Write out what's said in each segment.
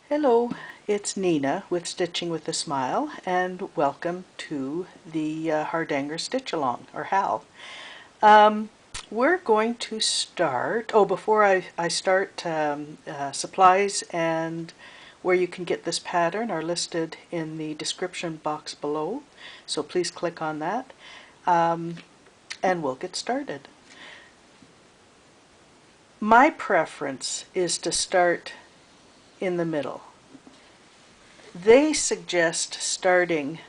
Hello, it's Nina with Stitching with a Smile, and welcome to the Hardanger Stitch-Along, or HAL. We're going to start, before I start, supplies and where you can get this pattern are listed in the description box below, so please click on that, and we'll get started. My preference is to start in the middle. They suggest starting,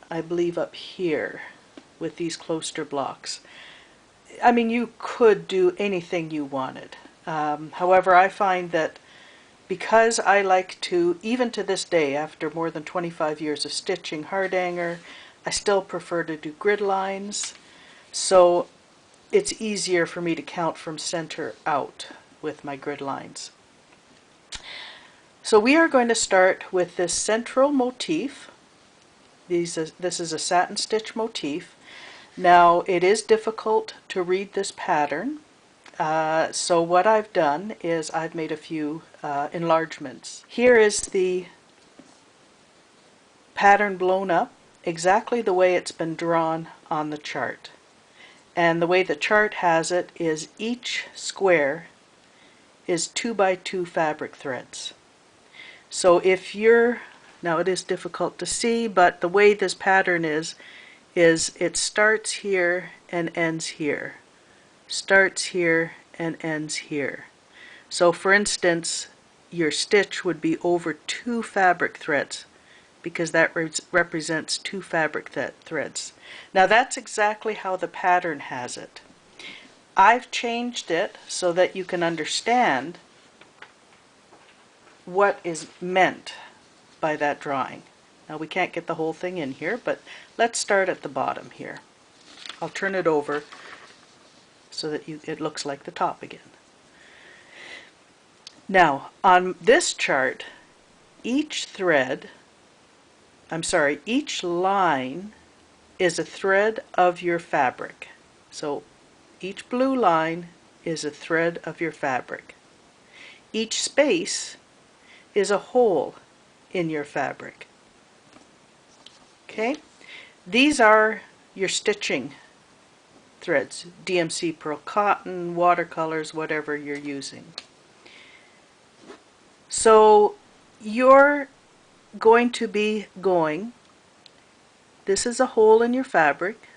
I believe, up here with these kloster blocks. I mean, you could do anything you wanted. However, I find that because I like to, even to this day, after more than 25 years of stitching Hardanger, I still prefer to do grid lines. So it's easier for me to count from center out with my grid lines. So we are going to start with this central motif. This is a satin stitch motif. Now it is difficult to read this pattern, so what I've done is I've made a few enlargements. Here is the pattern blown up exactly the way it's been drawn on the chart. And the way the chart has it is each square is 2 by 2 fabric threads. So if you're, now it is difficult to see, but the way this pattern is it starts here and ends here. Starts here and ends here. So for instance, your stitch would be over 2 fabric threads because that represents 2 fabric threads. Now that's exactly how the pattern has it. I've changed it so that you can understand what is meant by that drawing. Now we can't get the whole thing in here, but let's start at the bottom here. I'll turn it over so that it looks like the top again. Now on this chart, each line is a thread of your fabric. So each blue line is a thread of your fabric. Each space is a hole in your fabric. Okay, these are your stitching threads, DMC Pearl Cotton, watercolors, whatever you're using. So you're going to be this is a hole in your fabric.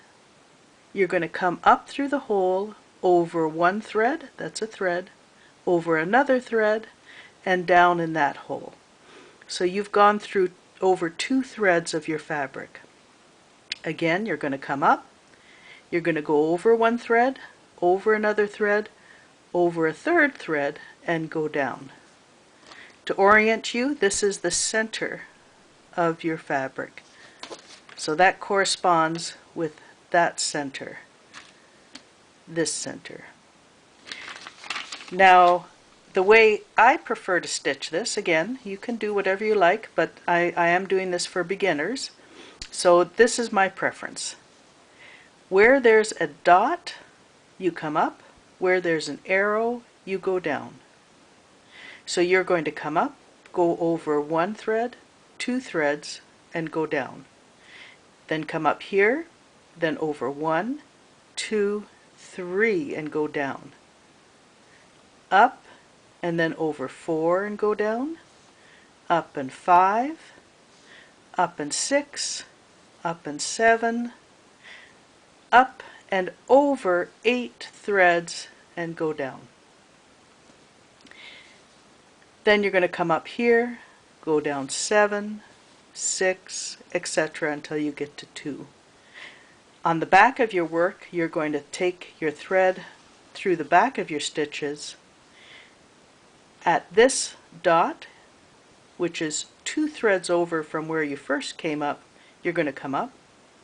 You're going to come up through the hole over one thread, that's a thread, over another thread, and down in that hole. So you've gone through over 2 threads of your fabric. Again, you're going to come up, you're going to go over one thread, over another thread, over a third thread, and go down. To orient you, this is the center of your fabric. So that corresponds with that center, this center. Now, the way I prefer to stitch this, again, you can do whatever you like, but I am doing this for beginners. So this is my preference. Where there's a dot, you come up. Where there's an arrow, you go down. So you're going to come up, go over one thread, 2 threads, and go down. Then come up here, then over 1, 2, 3, and go down. Up, and then over 4 and go down, up and 5, up and 6, up and 7, up and over 8 threads and go down. Then you're going to come up here, go down 7, 6, etc. until you get to 2. On the back of your work, you're going to take your thread through the back of your stitches. At this dot, which is 2 threads over from where you first came up, you're going to come up,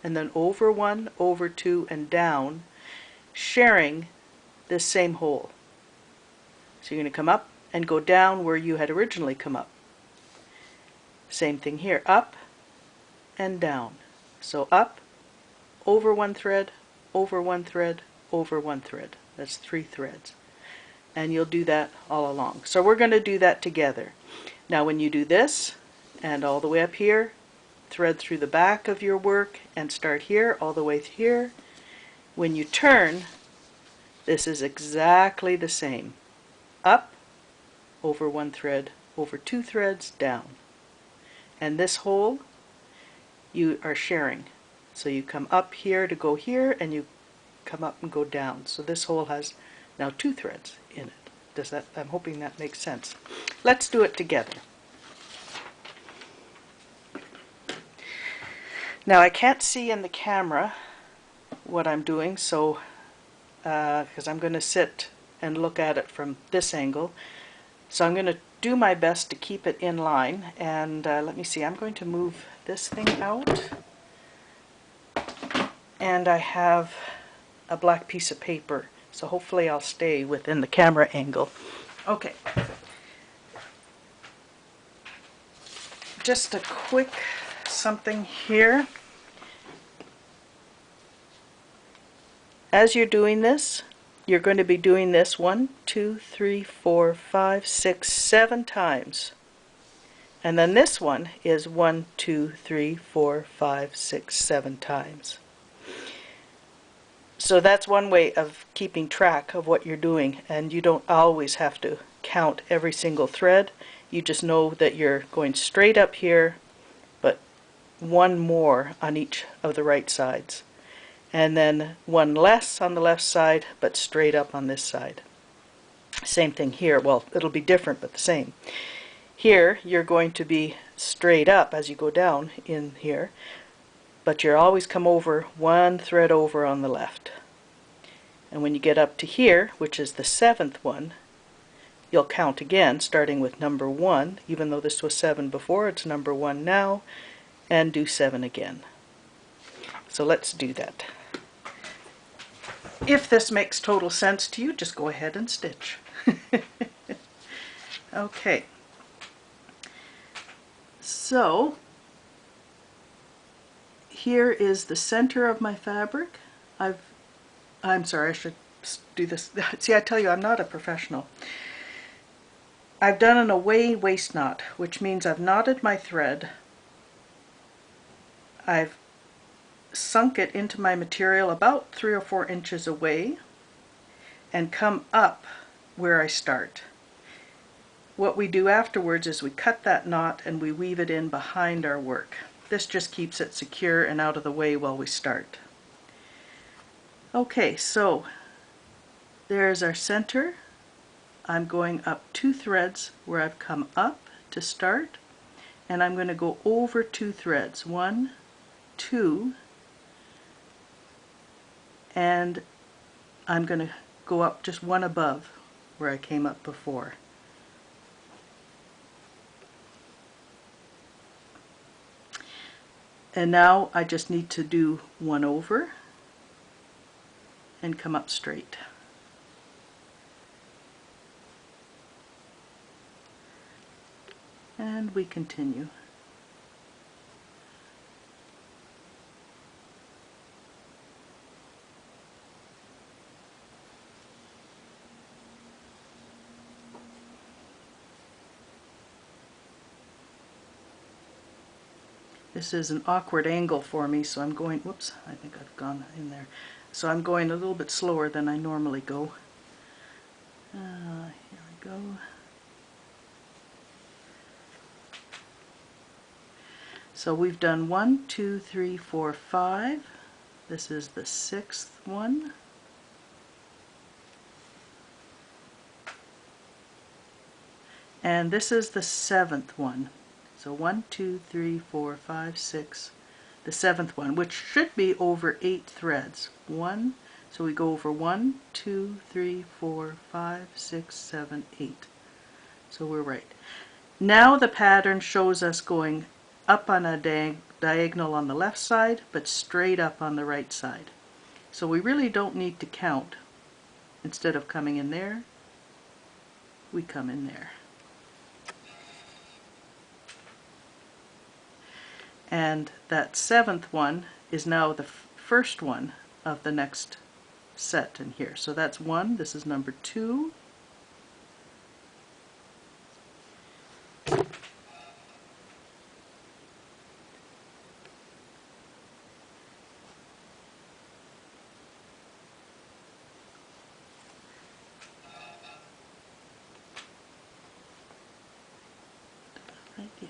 and then over 1, over 2, and down, sharing this same hole. So you're going to come up and go down where you had originally come up. Same thing here, up and down. So up, over 1 thread, over 1 thread, over 1 thread. That's 3 threads. And you'll do that all along. So we're going to do that together. Now when you do this, and all the way up here, thread through the back of your work and start here all the way here. When you turn, this is exactly the same. Up, over one thread, over two threads, down. And this hole, you are sharing. So you come up here to go here, and you come up and go down. So this hole has now two threads in it. Does that? I'm hoping that makes sense. Let's do it together. Now I can't see in the camera what I'm doing, so because I'm going to sit and look at it from this angle, so I'm going to do my best to keep it in line. And let me see, I'm going to move this thing out, and I have a black piece of paper, so hopefully I'll stay within the camera angle. Okay, just a quick something here. As you're doing this, you're going to be doing this 1, 2, 3, 4, 5, 6, 7 times. And then this one is 1, 2, 3, 4, 5, 6, 7 times. So that's one way of keeping track of what you're doing, and you don't always have to count every single thread. You just know that you're going straight up here, but one more on each of the right sides. And then one less on the left side, but straight up on this side. Same thing here. Well, it'll be different, but the same. Here, you're going to be straight up as you go down in here, but you're always come over one thread over on the left. And when you get up to here, which is the 7th one, you'll count again, starting with number 1, even though this was 7 before, it's number 1 now, and do 7 again. So let's do that. If this makes total sense to you, just go ahead and stitch. Okay. So, here is the center of my fabric. I'm sorry, I should do this. See, I tell you, I'm not a professional. I've done an away waist knot, which means I've knotted my thread. I've sunk it into my material about 3 or 4 inches away and come up where I start. What we do afterwards is we cut that knot and we weave it in behind our work. This just keeps it secure and out of the way while we start. Okay, so there's our center. I'm going up 2 threads where I've come up to start, and I'm going to go over 2 threads. 1, 2, and I'm going to go up just one above where I came up before. And now I just need to do 1 over and come up straight. And we continue. This is an awkward angle for me, so I'm going, whoops, I think I've gone in there. So I'm going a little bit slower than I normally go. Here we go. So we've done 1, 2, 3, 4, 5. This is the 6th one. And this is the 7th one. So 1, 2, 3, 4, 5, 6, the 7th one, which should be over 8 threads. 1, so we go over 1, 2, 3, 4, 5, 6, 7, 8. So we're right. Now the pattern shows us going up on a diagonal on the left side, but straight up on the right side. So we really don't need to count. Instead of coming in there, we come in there. And that 7th one is now the first one of the next set in here. So that's 1, this is number 2. idea.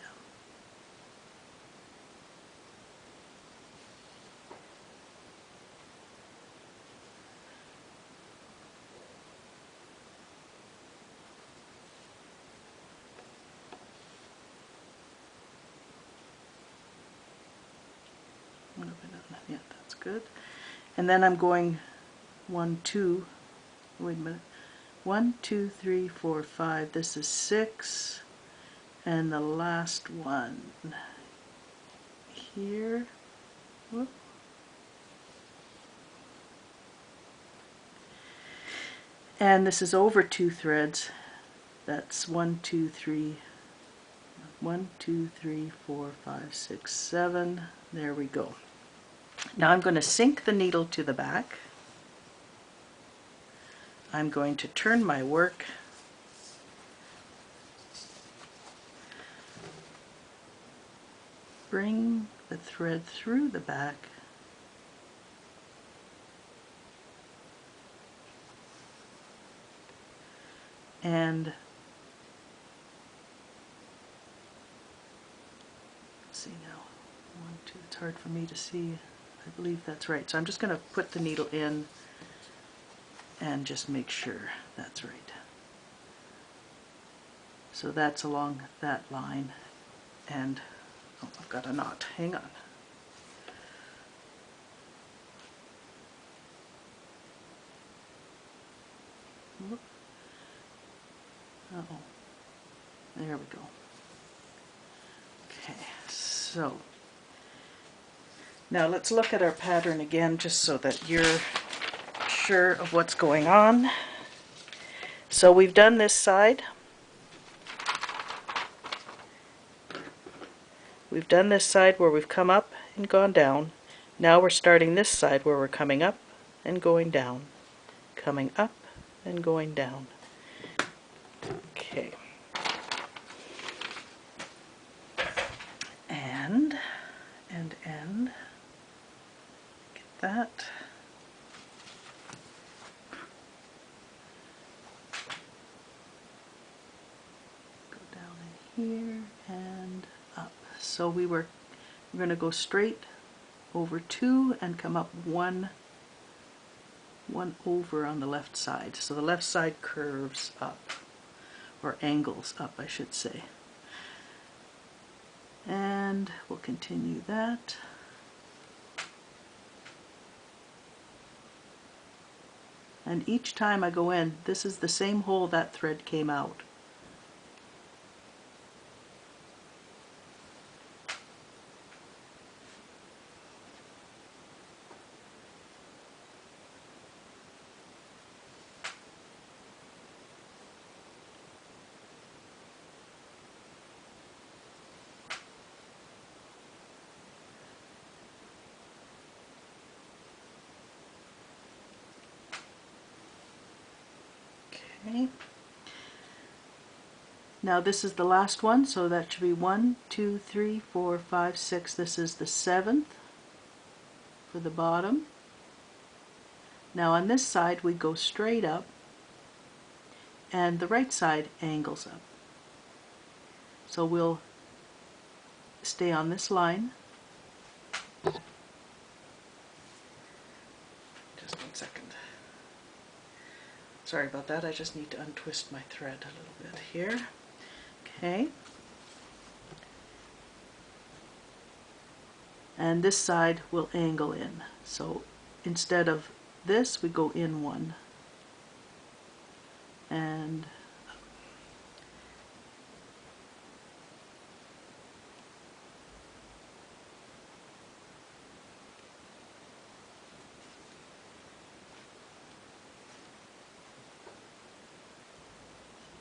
A little bit on, yeah, that's good. And then I'm going 1, 2, wait a minute, 1, 2, 3, 4, 5, this is 6, and the last one here, whoop. And this is over 2 threads, that's 1, 2, 3, 1, 2, 3, 4, 5, 6, 7, there we go. Now I'm going to sink the needle to the back. I'm going to turn my work bring the thread through the back and let's see now, 1, 2, it's hard for me to see, I believe that's right. So I'm just going to put the needle in and just make sure that's right. So that's along that line, and oh, I've got a knot, hang on. Uh-oh, there we go. Okay, so now let's look at our pattern again just so that you're sure of what's going on. So we've done this side. We've done this side where we've come up and gone down. Now we're starting this side where we're coming up and going down. Coming up and going down. Okay. And get that. Go down in here and up. So we're going to go straight over 2 and come up one over on the left side. So the left side curves up, or angles up, I should say. And we'll continue that. And each time I go in, this is the same hole that thread came out. Okay. Now this is the last one, so that should be 1, 2, 3, 4, 5, 6. This is the 7th for the bottom. Now on this side we go straight up, and the right side angles up. So we'll stay on this line. Just 1 second. Sorry about that, I just need to untwist my thread a little bit here. Okay. And this side will angle in. So instead of this, we go in 1. And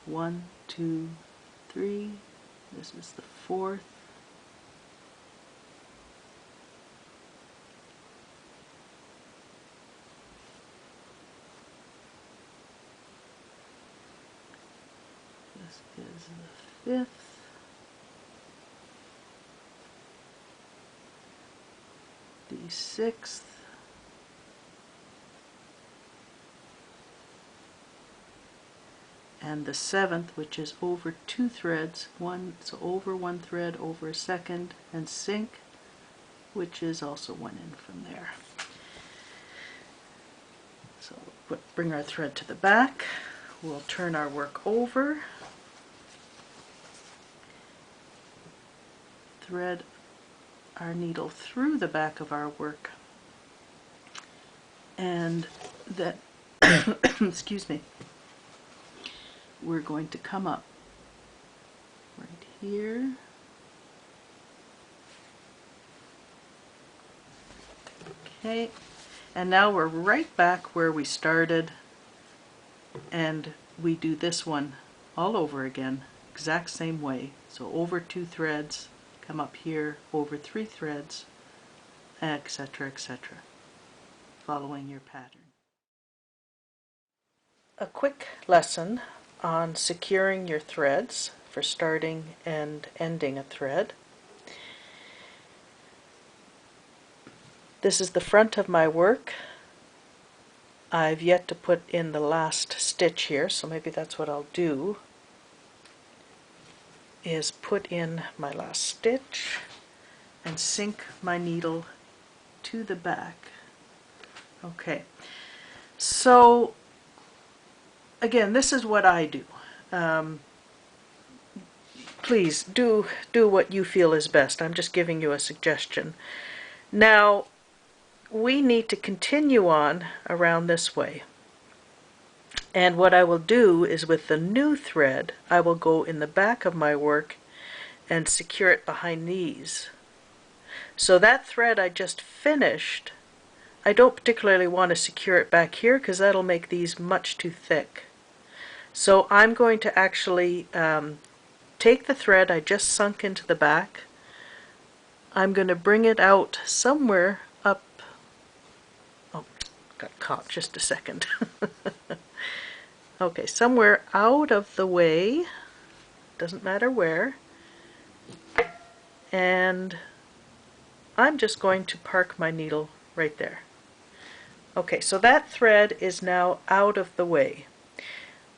one, 2, 3. This is the 4th. This is the 5th. The 6th. and the 7th, which is over 2 threads, so over 1 thread, over a second, and sink, which is also 1 in from there. So bring our thread to the back, we'll turn our work over, thread our needle through the back of our work, and then excuse me, we're going to come up right here, okay, and now we're right back where we started, and we do this one all over again, exact same way. So over 2 threads, come up here, over 3 threads, etc., etc., following your pattern. A quick lesson on securing your threads for starting and ending a thread. This is the front of my work. I've yet to put in the last stitch here, so maybe that's what I'll do, is put in my last stitch and sink my needle to the back. Okay, so again, this is what I do. Please do what you feel is best. I'm just giving you a suggestion. Now, we need to continue on around this way. And what I will do is with the new thread, I will go in the back of my work and secure it behind these. So that thread I just finished, I don't particularly want to secure it back here because that'll make these much too thick. So I'm going to actually take the thread I just sunk into the back. I'm going to bring it out somewhere up. Oh, got caught just a second. Okay, somewhere out of the way, doesn't matter where, and I'm just going to park my needle right there. Okay, so that thread is now out of the way.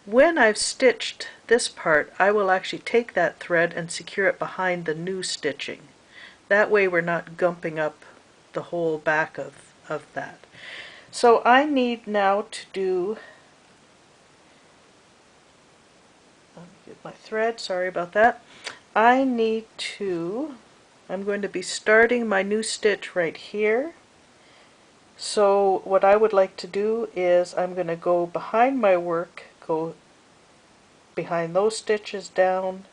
When I've stitched this part, I will actually take that thread and secure it behind the new stitching. That way we're not gumping up the whole back of that. So I need now to do, let me get my thread, sorry about that. I'm going to be starting my new stitch right here. So what I would like to do is I'm going to go behind my work, go behind those stitches, down,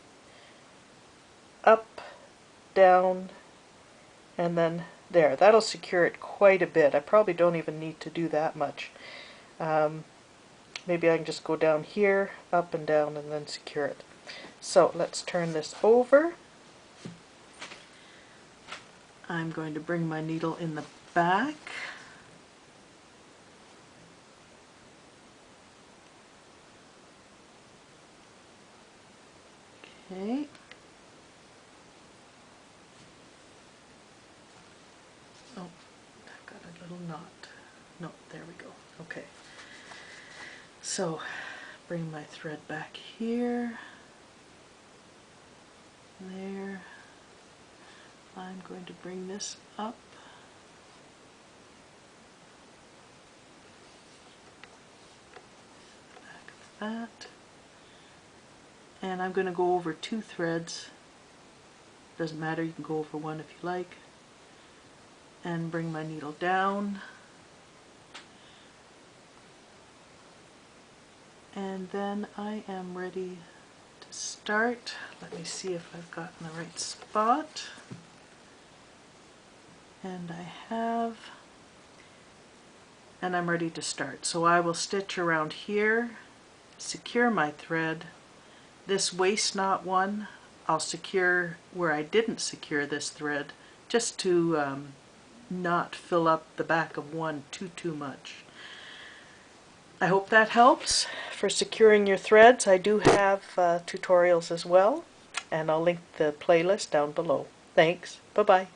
up, down, and then there. That'll secure it quite a bit. I probably don't even need to do that much. Maybe I can just go down here, up and down, and then secure it. So let's turn this over. I'm going to bring my needle in the back. Okay. Oh, I've got a little knot. No, there we go. Okay. So, bring my thread back here. There. I'm going to bring this up. Back of that. And I'm going to go over 2 threads. Doesn't matter, you can go over 1 if you like. And bring my needle down. And then I am ready to start. Let me see if I've gotten the right spot. And I have. And I'm ready to start. So I will stitch around here, secure my thread. This waist knot one, I'll secure where I didn't secure this thread, just to not fill up the back of one too much. I hope that helps for securing your threads. I do have tutorials as well, and I'll link the playlist down below. Thanks. Bye-bye.